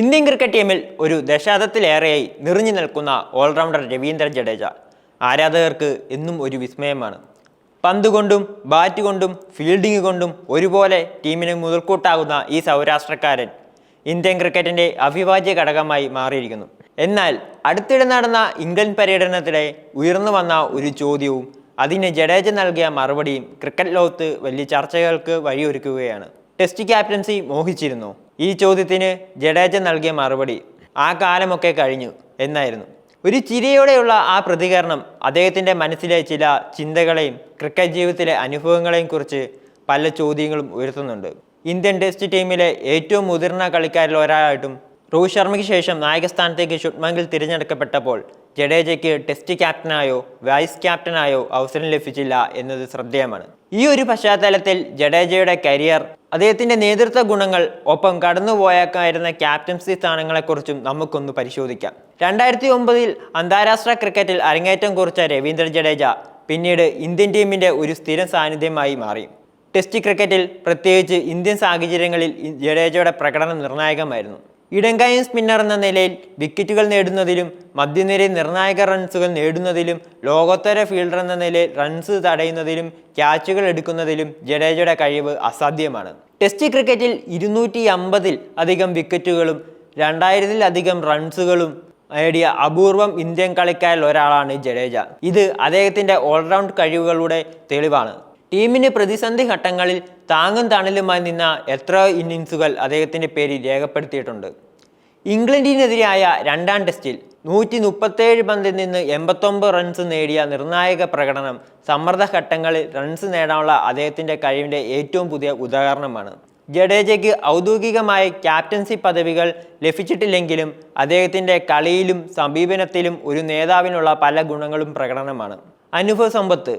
Indian cricket ടീമിൽ ഒരു ദശാബ്ദത്തിലേറെയായി നിറഞ്ഞു നിൽക്കുന്ന ഓൾറൗണ്ടർ രവീന്ദ്ര ജഡേജ ആരാധകർക്ക് എന്നും ഒരു വിസ്മയമാണ്. പന്ത് കൊണ്ടും ബാറ്റ് കൊണ്ടും ഫീൽഡിംഗ് കൊണ്ടും ഒരുപോലെ ടീമിന് മുതൽക്കൂട്ടാകുന്ന ഈ സൗരാഷ്ട്രക്കാരൻ ഇന്ത്യൻ ക്രിക്കറ്റിൻ്റെ അവിഭാജ്യ ഘടകമായി മാറിയിരിക്കുന്നു. എന്നാൽ അടുത്തിടെ നടന്ന ഇംഗ്ലണ്ട് പര്യടനത്തിലെ ഉയർന്നു വന്ന ഒരു ചോദ്യവും അതിന് ജഡേജ നൽകിയ മറുപടിയും ക്രിക്കറ്റ് ലോകത്ത് വലിയ ചർച്ചകൾക്ക് വഴിയൊരുക്കുകയാണ്. Test captaincy മോഹിച്ചിരുന്നു? ഈ ചോദ്യത്തിന് ജഡേജ നൽകിയ മറുപടി ആ കാലമൊക്കെ കഴിഞ്ഞു എന്നായിരുന്നു. ഒരു ചിരിയോടെയുള്ള ആ പ്രതികരണം അദ്ദേഹത്തിൻ്റെ മനസ്സിലെ ചില ചിന്തകളെയും ക്രിക്കറ്റ് ജീവിതത്തിലെ അനുഭവങ്ങളെയും കുറിച്ച് പല ചോദ്യങ്ങളും ഉയർത്തുന്നുണ്ട്. ഇന്ത്യൻ ടെസ്റ്റ് ടീമിലെ ഏറ്റവും മുതിർന്ന കളിക്കാരിൽ ഒരാളായിട്ടും രോഹിത് ശർമ്മയ്ക്ക് ശേഷം നായകസ്ഥാനത്തേക്ക് ശുഭ്മാൻ ഗിൽ തിരഞ്ഞെടുക്കപ്പെട്ടപ്പോൾ ജഡേജയ്ക്ക് ടെസ്റ്റ് ക്യാപ്റ്റനായോ വൈസ് ക്യാപ്റ്റനായോ അവസരം ലഭിച്ചില്ല എന്നത് ശ്രദ്ധേയമാണ്. ഈ ഒരു പശ്ചാത്തലത്തിൽ ജഡേജയുടെ കരിയർ, അദ്ദേഹത്തിൻ്റെ നേതൃത്വ ഗുണങ്ങൾ, ഒപ്പം കടന്നുപോയേക്കായിരുന്ന ക്യാപ്റ്റൻസി സ്ഥാനങ്ങളെക്കുറിച്ചും നമുക്കൊന്ന് പരിശോധിക്കാം. 2009 അന്താരാഷ്ട്ര ക്രിക്കറ്റിൽ അരങ്ങേറ്റം കുറിച്ച രവീന്ദ്ര ജഡേജ പിന്നീട് ഇന്ത്യൻ ടീമിൻ്റെ ഒരു സ്ഥിരം സാന്നിധ്യമായി മാറി. ടെസ്റ്റ് ക്രിക്കറ്റിൽ പ്രത്യേകിച്ച് ഇന്ത്യൻ സാഹചര്യങ്ങളിൽ ജഡേജയുടെ പ്രകടനം നിർണായകമായിരുന്നു. ഇടങ്കൈ സ്പിന്നർ എന്ന നിലയിൽ വിക്കറ്റുകൾ നേടുന്നതിലും മധ്യനിരയിൽ നിർണായക റൺസുകൾ നേടുന്നതിലും ലോകോത്തര ഫീൽഡർ എന്ന നിലയിൽ റൺസ് തടയുന്നതിലും ക്യാച്ചുകൾ എടുക്കുന്നതിലും ജഡേജയുടെ കഴിവ് അസാധ്യമാണ്. ടെസ്റ്റ് ക്രിക്കറ്റിൽ 250 അധികം വിക്കറ്റുകളും 2000 റൺസുകളും നേടിയ അപൂർവം ഇന്ത്യൻ കളിക്കാരിൽ ഒരാളാണ് ജഡേജ. ഇത് അദ്ദേഹത്തിൻ്റെ ഓൾറൗണ്ട് കഴിവുകളുടെ തെളിവാണ്. ടീമിന് പ്രതിസന്ധി ഘട്ടങ്ങളിൽ താങ്ങും തണലുമായി നിന്ന എത്രയോ ഇന്നിങ്സുകൾ അദ്ദേഹത്തിൻ്റെ പേരിൽ രേഖപ്പെടുത്തിയിട്ടുണ്ട്. ഇംഗ്ലണ്ടിനെതിരായ രണ്ടാം ടെസ്റ്റിൽ 137 പന്തിൽ നിന്ന് 89 റൺസ് നേടിയ നിർണായക പ്രകടനം സമ്മർദ്ദഘട്ടങ്ങളിൽ റൺസ് നേടാനുള്ള അദ്ദേഹത്തിൻ്റെ കഴിവിൻ്റെ ഏറ്റവും പുതിയ ഉദാഹരണമാണ്. ജഡേജയ്ക്ക് ഔദ്യോഗികമായ ക്യാപ്റ്റൻസി പദവികൾ ലഭിച്ചിട്ടില്ലെങ്കിലും അദ്ദേഹത്തിൻ്റെ കളിയിലും സമീപനത്തിലും ഒരു നേതാവിനുള്ള പല ഗുണങ്ങളും പ്രകടനമാണ്. അനുഭവ സമ്പത്ത്,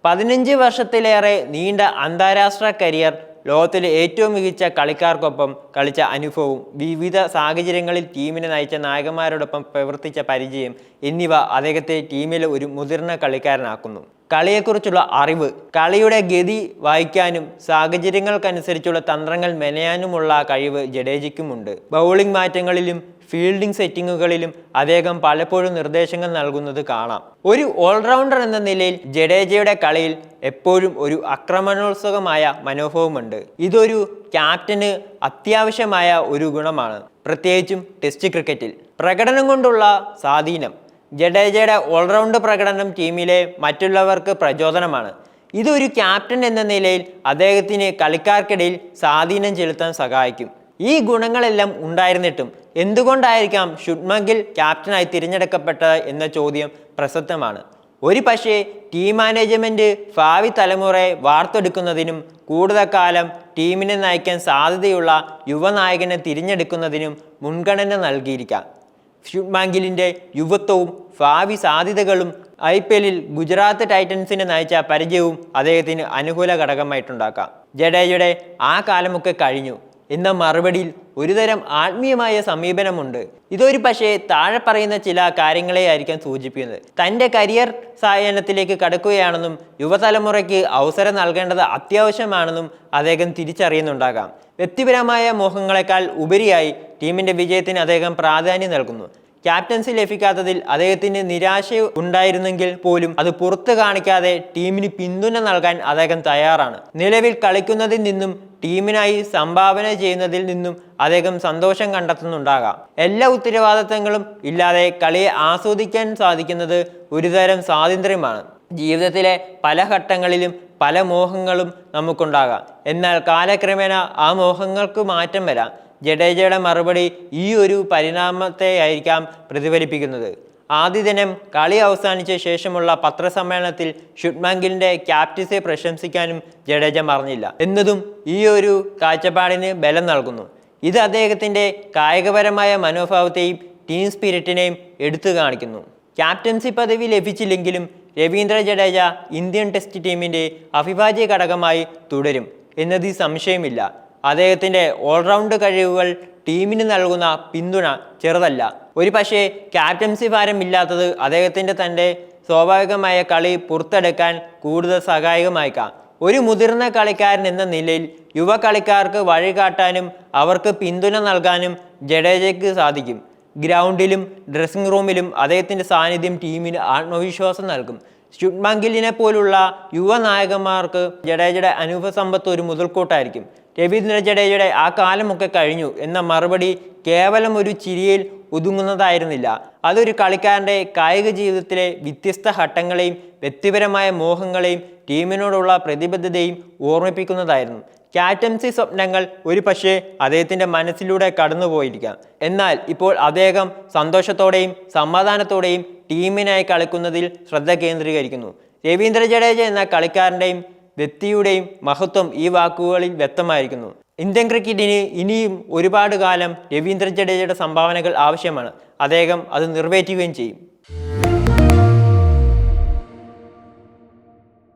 15 വർഷത്തിലേറെ നീണ്ട അന്താരാഷ്ട്ര കരിയർ, ലോകത്തിലെ ഏറ്റവും മികച്ച കളിക്കാർക്കൊപ്പം കളിച്ച അനുഭവവും വിവിധ സാഹചര്യങ്ങളിൽ ടീമിനെ നയിച്ച നായകന്മാരോടൊപ്പം പ്രവർത്തിച്ച പരിചയം എന്നിവ അദ്ദേഹത്തെ ടീമിലെ ഒരു മുതിർന്ന കളിക്കാരനാക്കുന്നു. കളിയെക്കുറിച്ചുള്ള അറിവ്, കളിയുടെ ഗതി വായിക്കാനും സാഹചര്യങ്ങൾക്കനുസരിച്ചുള്ള തന്ത്രങ്ങൾ മെനയാനുമുള്ള കഴിവ് ജഡേജയ്ക്കുമുണ്ട്. ബൗളിംഗ് മാറ്റങ്ങളിലും ഫീൽഡിംഗ് സെറ്റിങ്ങുകളിലും അദ്ദേഹം പലപ്പോഴും നിർദ്ദേശങ്ങൾ നൽകുന്നത് കാണാം. ഒരു ഓൾറൗണ്ടർ എന്ന നിലയിൽ ജഡേജയുടെ കളിയിൽ എപ്പോഴും ഒരു ആക്രമണോത്സുകമായ മനോഭാവമുണ്ട്. ഇതൊരു ക്യാപ്റ്റന് അത്യാവശ്യമായ ഒരു ഗുണമാണ്, പ്രത്യേകിച്ചും ടെസ്റ്റ് ക്രിക്കറ്റിൽ. പ്രകടനം കൊണ്ടുള്ള സ്വാധീനം, ജഡേജയുടെ ഓൾറൗണ്ട് പ്രകടനം ടീമിലെ മറ്റുള്ളവർക്ക് പ്രചോദനമാണ്. ഇതൊരു ക്യാപ്റ്റൻ എന്ന നിലയിൽ അദ്ദേഹത്തിന് കളിക്കാർക്കിടയിൽ സ്വാധീനം ചെലുത്താൻ സഹായിക്കും. ഈ ഗുണങ്ങളെല്ലാം ഉണ്ടായിരുന്നിട്ടും എന്തുകൊണ്ടായിരിക്കാം ശുഭ്മാൻ ഗിൽ ക്യാപ്റ്റനായി തിരഞ്ഞെടുക്കപ്പെട്ടത് എന്ന ചോദ്യം പ്രസക്തമാണ്. ഒരു പക്ഷേ ടീം മാനേജ്മെൻറ്റ് ഭാവി തലമുറയെ വാർത്തെടുക്കുന്നതിനും കൂടുതൽ കാലം ടീമിനെ നയിക്കാൻ സാധ്യതയുള്ള യുവനായകനെ തിരഞ്ഞെടുക്കുന്നതിനും മുൻഗണന നൽകിയിരിക്കാം. ശുഭ്മാൻ ഗില്ലിൻ്റെ യുവത്വവും ഭാവി സാധ്യതകളും IPLൽ ഗുജറാത്ത് ടൈറ്റൻസിനെ നയിച്ച പരിചയവും അദ്ദേഹത്തിന് അനുകൂല ഘടകമായിട്ടുണ്ടാക്കാം. ജഡേജയുടെ ആ കാലമൊക്കെ കഴിഞ്ഞു എന്ന മറുപടിയിൽ ഒരുതരം ആത്മീയമായ സമീപനമുണ്ട്. ഇതൊരു പക്ഷേ താഴെ പറയുന്ന ചില കാര്യങ്ങളെ ആയിരിക്കാം സൂചിപ്പിക്കുന്നത്. തൻ്റെ കരിയർ സായാഹ്നത്തിലേക്ക് കടക്കുകയാണെന്നും യുവതലമുറയ്ക്ക് അവസരം നൽകേണ്ടത് അത്യാവശ്യമാണെന്നും അദ്ദേഹം തിരിച്ചറിയുന്നുണ്ടാകാം. വ്യക്തിപരമായ മോഹങ്ങളെക്കാൾ ഉപരിയായി ടീമിൻ്റെ വിജയത്തിന് അദ്ദേഹം പ്രാധാന്യം നൽകുന്നു. ക്യാപ്റ്റൻസി ലഭിക്കാത്തതിൽ അദ്ദേഹത്തിന് നിരാശ ഉണ്ടായിരുന്നെങ്കിൽ പോലും അത് പുറത്തു കാണിക്കാതെ ടീമിന് പിന്തുണ നൽകാൻ അദ്ദേഹം തയ്യാറാണ്. നിലവിൽ കളിക്കുന്നതിൽ നിന്നും ടീമിനായി സംഭാവന ചെയ്യുന്നതിൽ നിന്നും അദ്ദേഹം സന്തോഷം കണ്ടെത്തുന്നുണ്ടാകാം. എല്ലാ ഉത്തരവാദിത്തങ്ങളും ഇല്ലാതെ കളിയെ ആസ്വദിക്കാൻ സാധിക്കുന്നത് ഒരുതരം സ്വാതന്ത്ര്യമാണ്. ജീവിതത്തിലെ പല ഘട്ടങ്ങളിലും പല മോഹങ്ങളും നമുക്കുണ്ടാകാം. എന്നാൽ കാലക്രമേണ ആ മോഹങ്ങൾക്ക് മാറ്റം വരാം. ജഡേജയുടെ മറുപടി ഈ ഒരു പരിണാമത്തെ ആയിരിക്കാം പ്രതിഫലിപ്പിക്കുന്നത്. ആദ്യ ദിനം കളി അവസാനിച്ച ശേഷമുള്ള പത്രസമ്മേളനത്തിൽ ശുഭ്മാൻ ഗില്ലിൻ്റെ ക്യാപ്റ്റൻസിയെ പ്രശംസിക്കാനും ജഡേജ മറന്നില്ല എന്നതും ഈ ഒരു കാഴ്ചപ്പാടിന് ബലം നൽകുന്നു. ഇത് അദ്ദേഹത്തിൻ്റെ കായികപരമായ മനോഭാവത്തെയും ടീം സ്പിരിറ്റിനെയും എടുത്തു കാണിക്കുന്നു. ക്യാപ്റ്റൻസി പദവി ലഭിച്ചില്ലെങ്കിലും രവീന്ദ്ര ജഡേജ ഇന്ത്യൻ ടെസ്റ്റ് ടീമിൻ്റെ അവിഭാജ്യ ഘടകമായി തുടരും എന്നതിൽ സംശയമില്ല. അദ്ദേഹത്തിൻ്റെ ഓൾറൗണ്ട് കഴിവുകൾ ടീമിന് നൽകുന്ന പിന്തുണ ചെറുതല്ല. ഒരു പക്ഷേ ക്യാപ്റ്റൻസി ഭാരമില്ലാത്തത് അദ്ദേഹത്തിൻ്റെ തൻ്റെ സ്വാഭാവികമായ കളി പുറത്തെടുക്കാൻ കൂടുതൽ സഹായകമായേക്കാം. ഒരു മുതിർന്ന കളിക്കാരൻ എന്ന നിലയിൽ യുവ കളിക്കാർക്ക് വഴികാട്ടാനും അവർക്ക് പിന്തുണ നൽകാനും ജഡേജയ്ക്ക് സാധിക്കും. ഗ്രൗണ്ടിലും ഡ്രസ്സിംഗ് റൂമിലും അദ്ദേഹത്തിൻ്റെ സാന്നിധ്യം ടീമിന് ആത്മവിശ്വാസം നൽകും. ശുഭ്മാൻ ഗില്ലിനെ പോലുള്ള യുവനായകന്മാർക്ക് ജഡേജയുടെ അനുഭവ സമ്പത്ത് ഒരു മുതൽക്കൂട്ടായിരിക്കും. രവീന്ദ്ര ജഡേജയുടെ ആ കാലമൊക്കെ കഴിഞ്ഞു എന്ന മറുപടി കേവലം ഒരു ചിരിയിൽ ഒതുങ്ങുന്നതായിരുന്നില്ല. അതൊരു കളിക്കാരൻ്റെ കായിക ജീവിതത്തിലെ വ്യത്യസ്ത ഘട്ടങ്ങളെയും വ്യക്തിപരമായ മോഹങ്ങളെയും ടീമിനോടുള്ള പ്രതിബദ്ധതയും ഓർമ്മിപ്പിക്കുന്നതായിരുന്നു. ക്യാപ്റ്റൻസി സ്വപ്നങ്ങൾ ഒരു പക്ഷേ അദ്ദേഹത്തിൻ്റെ മനസ്സിലൂടെ കടന്നുപോയിരിക്കാം. എന്നാൽ ഇപ്പോൾ അദ്ദേഹം സന്തോഷത്തോടെയും സമാധാനത്തോടെയും ടീമിനായി കളിക്കുന്നതിൽ ശ്രദ്ധ കേന്ദ്രീകരിക്കുന്നു. രവീന്ദ്ര ജഡേജ എന്ന കളിക്കാരൻ്റെയും വ്യക്തിയുടെയും മഹത്വം ഈ വാക്കുകളിൽ വ്യക്തമായിരിക്കുന്നു. ഇന്ത്യൻ ക്രിക്കറ്റിന് ഇനിയും ഒരുപാട് കാലം രവീന്ദ്ര ജഡേജയുടെ സംഭാവനകൾ ആവശ്യമാണ്. അദ്ദേഹം അത് നിറവേറ്റുകയും ചെയ്യും.